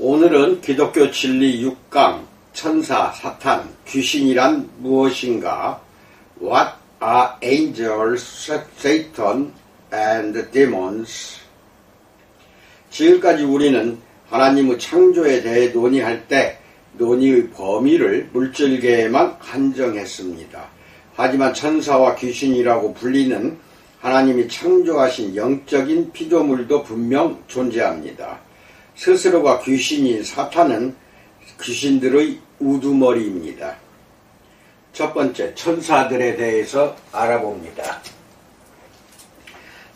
오늘은 기독교 진리 6강 천사, 사탄, 귀신이란 무엇인가? What are angels, Satan and demons? 지금까지 우리는 하나님의 창조에 대해 논의할 때 논의의 범위를 물질계에만 한정했습니다. 하지만 천사와 귀신이라고 불리는 하나님이 창조하신 영적인 피조물도 분명 존재합니다. 스스로가 귀신인 사탄은 귀신들의 우두머리입니다. 첫 번째, 천사들에 대해서 알아봅니다.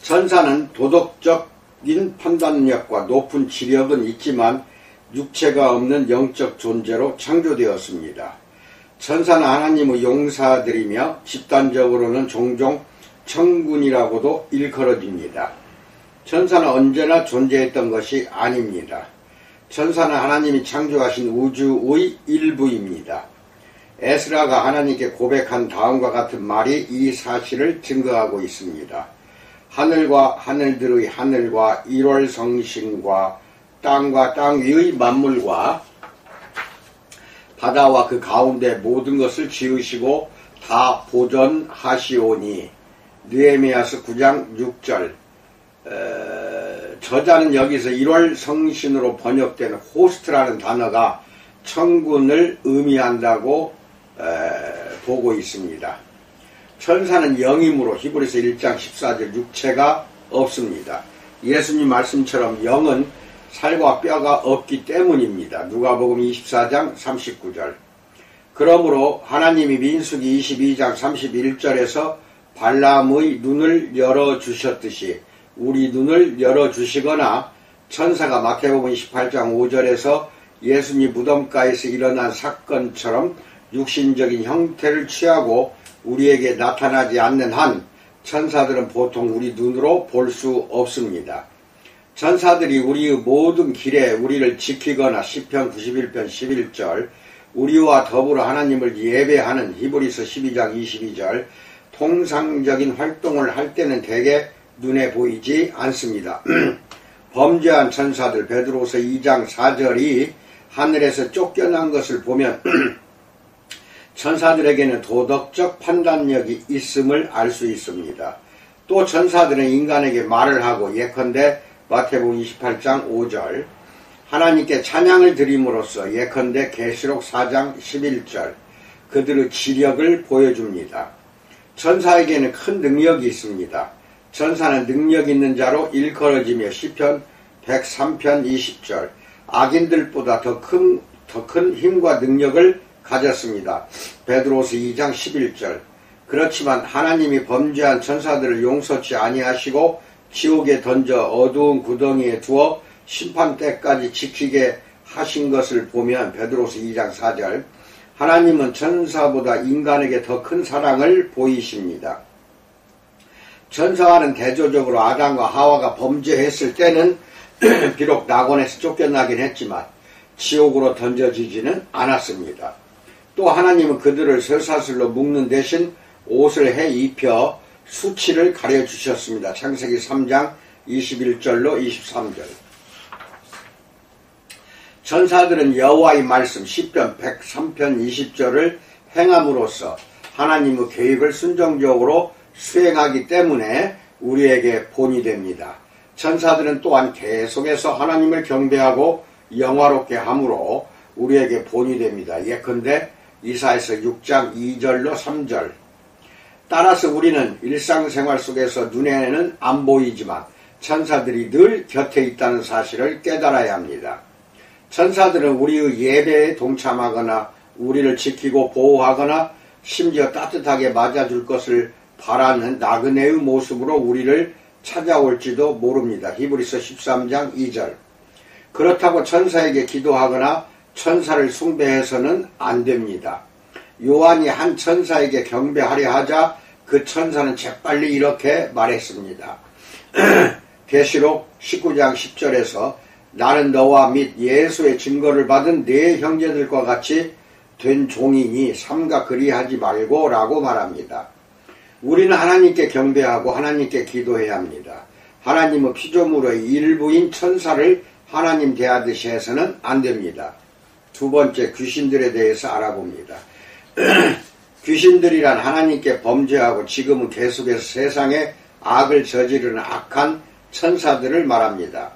천사는 도덕적인 판단력과 높은 지력은 있지만 육체가 없는 영적 존재로 창조되었습니다. 천사는 하나님의 용사들이며 집단적으로는 종종 천군이라고도 일컬어집니다. 천사는 언제나 존재했던 것이 아닙니다. 천사는 하나님이 창조하신 우주의 일부입니다. 에스라가 하나님께 고백한 다음과 같은 말이 이 사실을 증거하고 있습니다. 하늘과 하늘들의 하늘과 일월성신과 땅과 땅 위의 만물과 바다와 그 가운데 모든 것을 지으시고 다 보존하시오니. 느헤미야서 9장 6절. 저자는 여기서 1월 성신으로 번역된 호스트라는 단어가 천군을 의미한다고 보고 있습니다. 천사는 영이므로 히브리서 1장 14절 육체가 없습니다. 예수님 말씀처럼 영은 살과 뼈가 없기 때문입니다. 누가복음 24장 39절. 그러므로 하나님이 민수기 22장 31절에서 발람의 눈을 열어주셨듯이 우리 눈을 열어주시거나 천사가 마태복음 28장 5절에서 예수님 무덤가에서 일어난 사건처럼 육신적인 형태를 취하고 우리에게 나타나지 않는 한 천사들은 보통 우리 눈으로 볼 수 없습니다. 천사들이 우리의 모든 길에 우리를 지키거나 시편 91편 11절 우리와 더불어 하나님을 예배하는 히브리서 12장 22절 통상적인 활동을 할 때는 대개 눈에 보이지 않습니다. 범죄한 천사들 베드로서 2장 4절이 하늘에서 쫓겨난 것을 보면 천사들에게는 도덕적 판단력이 있음을 알 수 있습니다. 또 천사들은 인간에게 말을 하고 예컨대 마태복음 28장 5절 하나님께 찬양을 드림으로써 예컨대 계시록 4장 11절 그들의 지력을 보여줍니다. 천사에게는 큰 능력이 있습니다. 천사는 능력 있는 자로 일컬어지며 시편 103편 20절 악인들보다 더 큰 힘과 능력을 가졌습니다. 베드로서 2장 11절 그렇지만 하나님이 범죄한 천사들을 용서치 아니하시고 지옥에 던져 어두운 구덩이에 두어 심판 때까지 지키게 하신 것을 보면 베드로서 2장 4절 하나님은 천사보다 인간에게 더 큰 사랑을 보이십니다. 천사와는 대조적으로 아담과 하와가 범죄했을 때는 비록 낙원에서 쫓겨나긴 했지만 지옥으로 던져지지는 않았습니다. 또 하나님은 그들을 쇠사슬로 묶는 대신 옷을 해 입혀 수치를 가려주셨습니다. 창세기 3장 21절로 23절 천사들은 여호와의 말씀 시편 103편 20절을 행함으로써 하나님의 계획을 순종적으로 수행하기 때문에 우리에게 본이 됩니다. 천사들은 또한 계속해서 하나님을 경배하고 영화롭게 함으로 우리에게 본이 됩니다. 예컨대 이사야서 6장 2절로 3절 따라서 우리는 일상생활 속에서 눈에는 안 보이지만 천사들이 늘 곁에 있다는 사실을 깨달아야 합니다. 천사들은 우리의 예배에 동참하거나 우리를 지키고 보호하거나 심지어 따뜻하게 맞아줄 것을 바라는 나그네의 모습으로 우리를 찾아올지도 모릅니다. 히브리서 13장 2절 그렇다고 천사에게 기도하거나 천사를 숭배해서는 안 됩니다. 요한이 한 천사에게 경배하려 하자 그 천사는 재빨리 이렇게 말했습니다. 계시록 19장 10절에서 나는 너와 및 예수의 증거를 받은 네 형제들과 같이 된 종이니 삼가 그리하지 말고 라고 말합니다. 우리는 하나님께 경배하고 하나님께 기도해야 합니다. 하나님은 피조물의 일부인 천사를 하나님 대하듯이 해서는 안 됩니다. 두 번째, 귀신들에 대해서 알아봅니다. 귀신들이란 하나님께 범죄하고 지금은 계속해서 세상에 악을 저지르는 악한 천사들을 말합니다.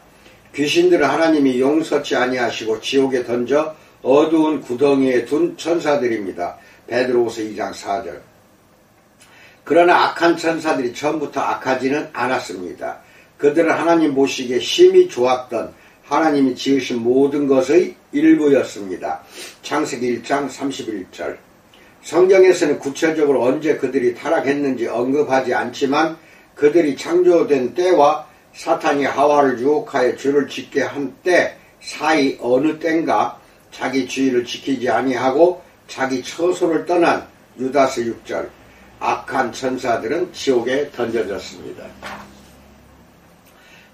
귀신들은 하나님이 용서치 아니하시고 지옥에 던져 어두운 구덩이에 둔 천사들입니다. 베드로후서 2장 4절. 그러나 악한 천사들이 처음부터 악하지는 않았습니다. 그들은 하나님 보시기에 심히 좋았던 하나님이 지으신 모든 것의 일부였습니다. 창세기 1장 31절. 성경에서는 구체적으로 언제 그들이 타락했는지 언급하지 않지만 그들이 창조된 때와 사탄이 하와를 유혹하여 죄를 짓게 한 때 사이 어느 때인가 자기 주의를 지키지 아니하고 자기 처소를 떠난 유다서 6절 악한 천사들은 지옥에 던져졌습니다.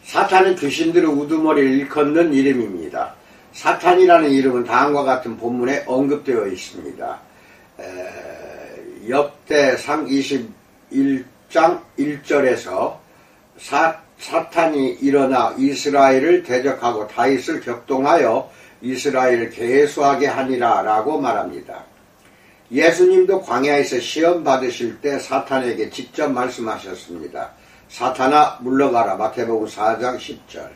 사탄은 귀신들의 우두머리를 일컫는 이름입니다. 사탄이라는 이름은 다음과 같은 본문에 언급되어 있습니다. 역대상 21장 1절에서 사탄이 일어나 이스라엘을 대적하고 다윗을 격동하여 이스라엘을 계수하게 하니라 라고 말합니다. 예수님도 광야에서 시험 받으실 때 사탄에게 직접 말씀하셨습니다. 사탄아 물러가라. 마태복음 4장 10절.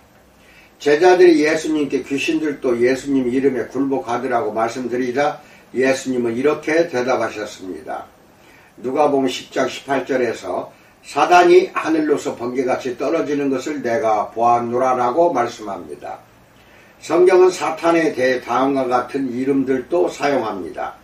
제자들이 예수님께 귀신들도 예수님 이름에 굴복하더라고 말씀드리자 예수님은 이렇게 대답하셨습니다. 누가복음 10장 18절에서 사단이 하늘로서 번개같이 떨어지는 것을 내가 보았노라라고 말씀합니다. 성경은 사탄에 대해 다음과 같은 이름들도 사용합니다.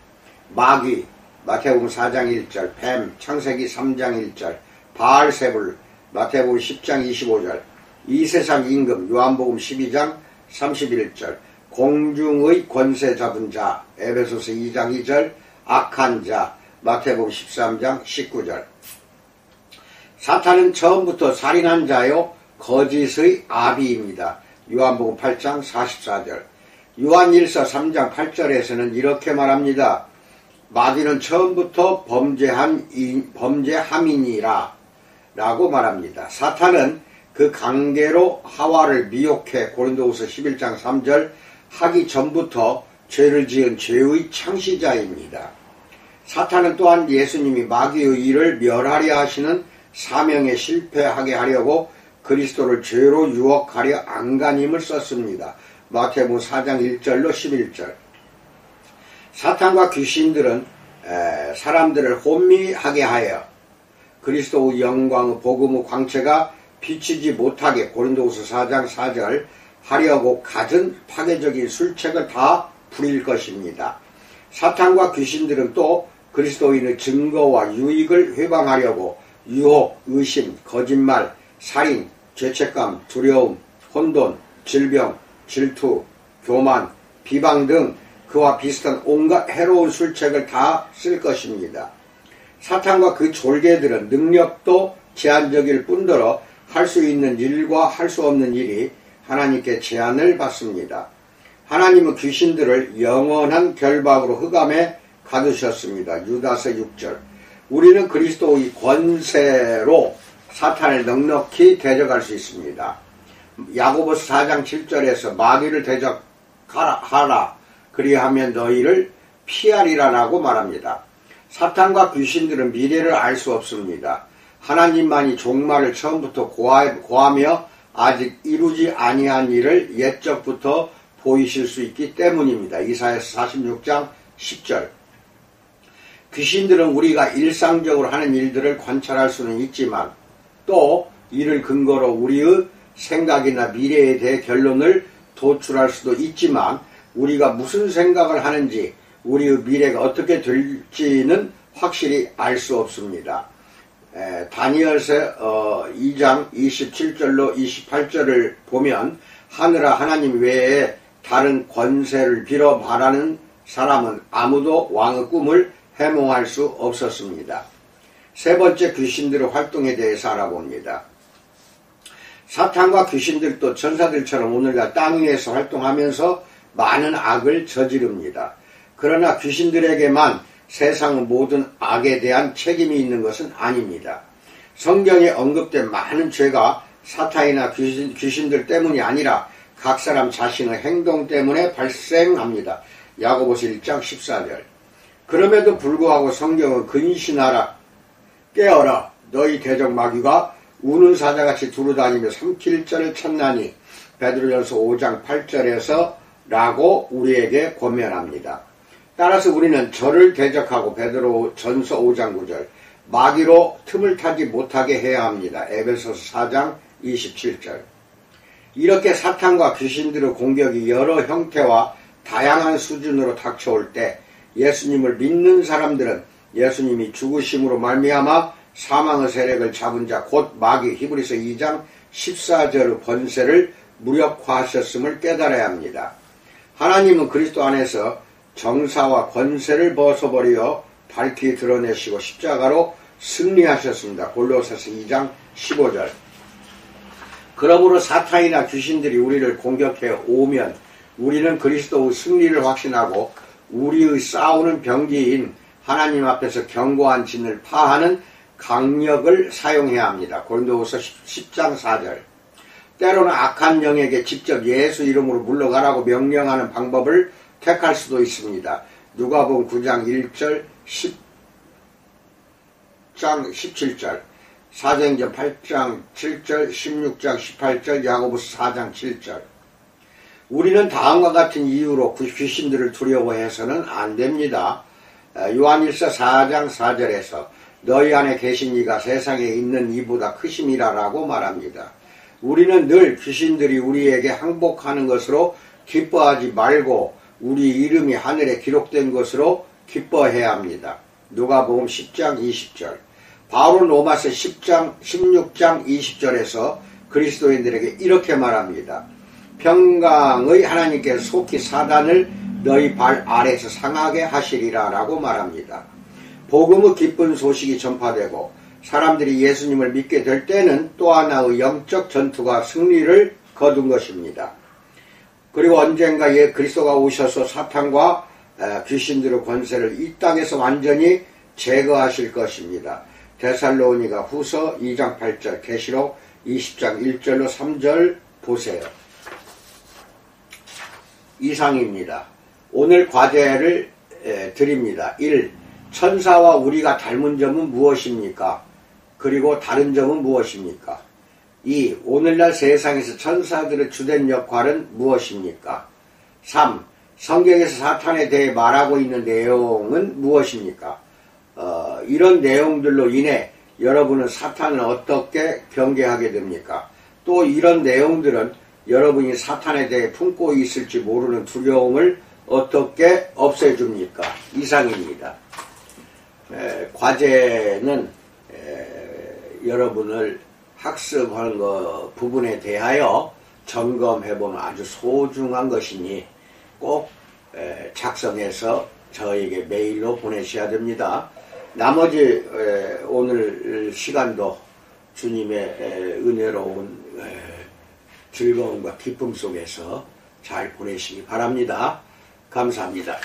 마귀, 마태복음 4장 1절, 뱀, 창세기 3장 1절, 바알세불, 마태복음 10장 25절, 이 세상 임금, 요한복음 12장 31절, 공중의 권세 잡은 자, 에베소서 2장 2절, 악한 자, 마태복음 13장 19절. 사탄은 처음부터 살인한 자요 거짓의 아비입니다. 요한복음 8장 44절. 요한일서 3장 8절에서는 이렇게 말합니다. 마귀는 처음부터 범죄함이니라 라고 말합니다. 사탄은 그 관계로 하와를 미혹해 고린도후서 11장 3절 하기 전부터 죄를 지은 죄의 창시자입니다. 사탄은 또한 예수님이 마귀의 일을 멸하려 하시는 사명에 실패하게 하려고 그리스도를 죄로 유혹하려 안간힘을 썼습니다. 마태복음 4장 1절로 11절. 사탄과 귀신들은 사람들을 혼미하게 하여 그리스도의 영광의 복음의 광채가 비치지 못하게 고린도후서 4장 4절 하려고 갖은 파괴적인 술책을 다 부릴 것입니다. 사탄과 귀신들은 또 그리스도인의 증거와 유익을 회방하려고 유혹, 의심, 거짓말, 살인, 죄책감, 두려움, 혼돈, 질병, 질투, 교만, 비방 등 그와 비슷한 온갖 해로운 술책을 다 쓸 것입니다. 사탄과 그 졸개들은 능력도 제한적일 뿐더러 할 수 있는 일과 할 수 없는 일이 하나님께 제한을 받습니다. 하나님은 귀신들을 영원한 결박으로 흑암에 가두셨습니다. 유다서 6절. 우리는 그리스도의 권세로 사탄을 넉넉히 대적할 수 있습니다. 야고보서 4장 7절에서 마귀를 대적하라 그리하면 너희를 피하리라라고 말합니다. 사탄과 귀신들은 미래를 알 수 없습니다. 하나님만이 종말을 처음부터 고하며 아직 이루지 아니한 일을 옛적부터 보이실 수 있기 때문입니다. 이사야서 46장 10절. 귀신들은 우리가 일상적으로 하는 일들을 관찰할 수는 있지만 또 이를 근거로 우리의 생각이나 미래에 대해 결론을 도출할 수도 있지만 우리가 무슨 생각을 하는지 우리의 미래가 어떻게 될지는 확실히 알 수 없습니다. 다니엘서 2장 27절로 28절을 보면 하늘아 하나님 외에 다른 권세를 빌어 말하는 사람은 아무도 왕의 꿈을 해몽할 수 없었습니다. 세 번째, 귀신들의 활동에 대해서 알아봅니다. 사탄과 귀신들도 천사들처럼 오늘날 땅 위에서 활동하면서 많은 악을 저지릅니다. 그러나 귀신들에게만 세상의 모든 악에 대한 책임이 있는 것은 아닙니다. 성경에 언급된 많은 죄가 사탄이나 귀신들 때문이 아니라 각 사람 자신의 행동 때문에 발생합니다. 야고보서 1장 14절. 그럼에도 불구하고 성경은 근신하라, 깨어라, 너희 대적 마귀가 우는 사자같이 두루다니며 삼킬 자를 찾나니 베드로전서 5장 8절에서 라고 우리에게 권면합니다. 따라서 우리는 저를 대적하고 베드로전서 5장 9절 마귀로 틈을 타지 못하게 해야 합니다. 에베소서 4장 27절. 이렇게 사탄과 귀신들의 공격이 여러 형태와 다양한 수준으로 닥쳐올 때 예수님을 믿는 사람들은 예수님이 죽으심으로 말미암아 사망의 세력을 잡은 자 곧 마귀 히브리서 2장 14절의 권세를 무력화하셨음을 깨달아야 합니다. 하나님은 그리스도 안에서 정사와 권세를 벗어버려 밝히 드러내시고 십자가로 승리하셨습니다. 골로새서 2장 15절. 그러므로 사탄이나 귀신들이 우리를 공격해 오면 우리는 그리스도의 승리를 확신하고 우리의 싸우는 병기인 하나님 앞에서 견고한 진을 파하는 강력을 사용해야 합니다. 고린도후서 10장 4절. 때로는 악한 영에게 직접 예수 이름으로 물러가라고 명령하는 방법을 택할 수도 있습니다. 누가복음 9장 1절, 10장 17절, 사도행전 8장 7절, 16장 18절, 야고보서 4장 7절. 우리는 다음과 같은 이유로 귀신들을 두려워해서는 안 됩니다. 요한일서 4장 4절에서 너희 안에 계신 이가 세상에 있는 이보다 크심이라 라고 말합니다. 우리는 늘 귀신들이 우리에게 항복하는 것으로 기뻐하지 말고 우리 이름이 하늘에 기록된 것으로 기뻐해야 합니다. 누가복음 10장 20절. 바울은 로마서 16장 20절에서 그리스도인들에게 이렇게 말합니다. 평강의 하나님께서 속히 사단을 너희 발 아래서 상하게 하시리라 라고 말합니다. 복음의 기쁜 소식이 전파되고 사람들이 예수님을 믿게 될 때는 또 하나의 영적 전투가 승리를 거둔 것입니다. 그리고 언젠가 그리스도가 오셔서 사탄과 귀신들의 권세를 이 땅에서 완전히 제거하실 것입니다. 데살로니가 후서 2장 8절, 계시록 20장 1절로 3절 보세요. 이상입니다. 오늘 과제를 드립니다. 1. 천사와 우리가 닮은 점은 무엇입니까? 그리고 다른 점은 무엇입니까? 2. 오늘날 세상에서 천사들의 주된 역할은 무엇입니까? 3. 성경에서 사탄에 대해 말하고 있는 내용은 무엇입니까? 이런 내용들로 인해 여러분은 사탄을 어떻게 경계하게 됩니까? 또 이런 내용들은 여러분이 사탄에 대해 품고 있을지 모르는 두려움을 어떻게 없애줍니까? 이상입니다. 과제는 여러분을 학습하는 부분에 대하여 점검해보는 아주 소중한 것이니 꼭 작성해서 저에게 메일로 보내셔야 됩니다. 나머지 오늘 시간도 주님의 은혜로운 즐거움과 기쁨 속에서 잘 보내시기 바랍니다. 감사합니다.